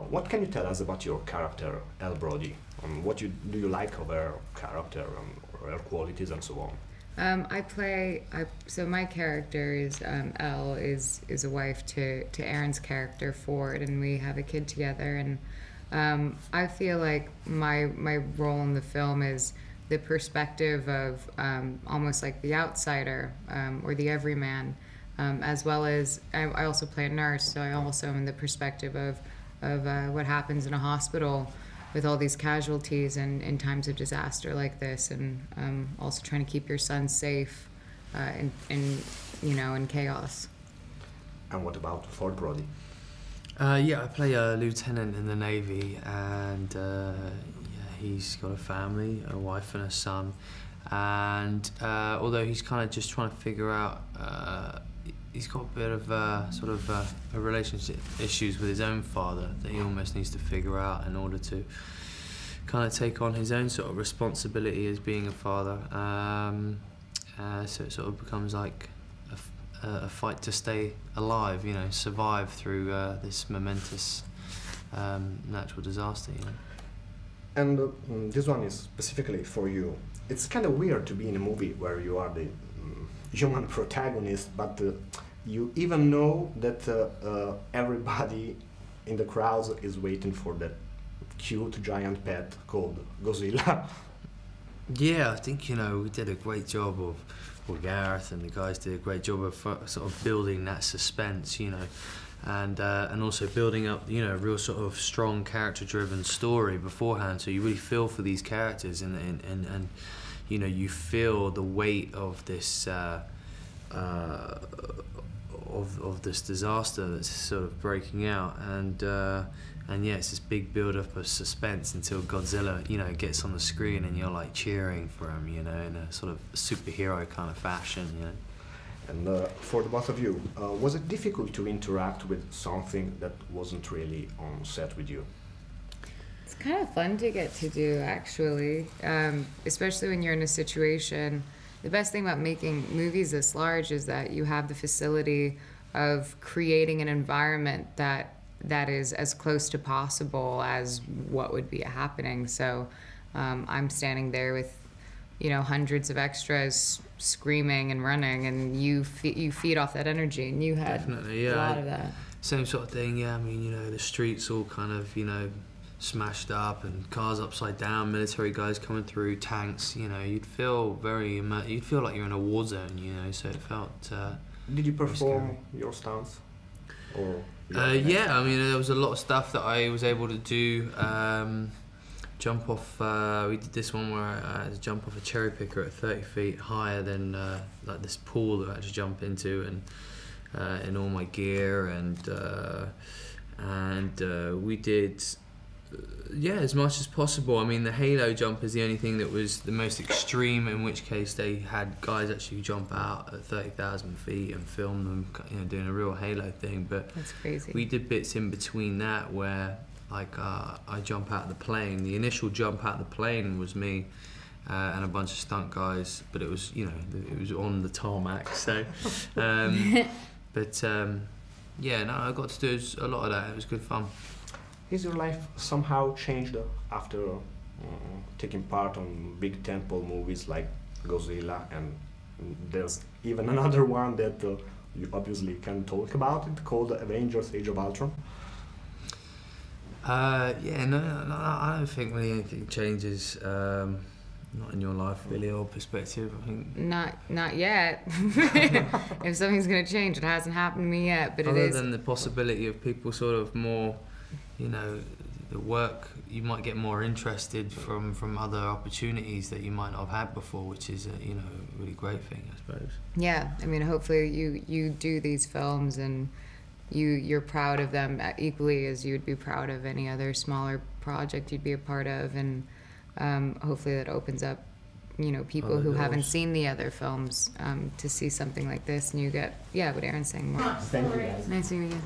what can you tell us about your character, Elle Brody? What do you like of her character, or her qualities, and so on? So my character is Elle is a wife to Aaron's character Ford, and we have a kid together. And I feel like my role in the film is the perspective of almost like the outsider or the everyman, as well as I also play a nurse, so I also am in the perspective of what happens in a hospital with all these casualties and in times of disaster like this, and also trying to keep your son safe in chaos. And what about Ford Brody? Yeah, I play a lieutenant in the Navy, and he's got a family, a wife and a son, and although he's kind of just trying to figure out, he's got a bit of a relationship issues with his own father that he almost needs to figure out in order to kind of take on his own sort of responsibility as being a father. So it sort of becomes like a fight to stay alive, survive through this momentous natural disaster, And this one is specifically for you. It's kind of weird to be in a movie where you are the human protagonist, but you even know that everybody in the crowd is waiting for that cute giant pet called Godzilla. Yeah, I think we did a great job of, well, Gareth and the guys did a great job of sort of building that suspense, and also building up, a real sort of strong character-driven story beforehand. So you really feel for these characters, and you feel the weight of this of this disaster that's sort of breaking out, and yeah, it's this big build-up of suspense until Godzilla, gets on the screen, and you're like cheering for him, in a sort of superhero kind of fashion, And for the both of you, was it difficult to interact with something that wasn't really on set with you? It's kind of fun to get to do, actually, especially when you're in a situation. The best thing about making movies this large is that you have the facility of creating an environment that is as close to possible as what would be happening. So I'm standing there with, hundreds of extras screaming and running, and you feed off that energy, and you had definitely, yeah, a lot of that. Same sort of thing, yeah. I mean, the streets all kind of, smashed up, and cars upside down, military guys coming through, tanks, you'd feel you'd feel like you're in a war zone, so it felt Did you perform your stunts? Or yeah, I mean, there was a lot of stuff that I was able to do. Jump off, we did this one where I had to jump off a cherry picker at 30 feet higher than like this pool that I had to jump into, and in all my gear, and we did as much as possible. I mean, the halo jump is the only thing that was the most extreme, in which case they had guys actually jump out at 30,000 feet and film them, doing a real halo thing. But that's crazy. We did bits in between that where, like, I jump out of the plane. The initial jump out of the plane was me and a bunch of stunt guys, but it was, it was on the tarmac. So, yeah, no, I got to do a lot of that. It was good fun. Is your life somehow changed after taking part on big tentpole movies like Godzilla, and there's even another one that you obviously can talk about it, called Avengers: Age of Ultron? Yeah, no, I don't think really anything changes. Not in your life, really, or perspective, I think. Not yet. If something's going to change, it hasn't happened to me yet, but Other it is. than the possibility of people sort of more, the work, you might get more interested from other opportunities that you might not have had before, which is a really great thing, I suppose. Yeah, I mean, hopefully you do these films and you're proud of them equally as you would be proud of any other smaller project you'd be a part of, and hopefully that opens up, people who haven't seen the other films to see something like this, and you get, what Aaron's saying more. Thank you, guys. Nice seeing you again.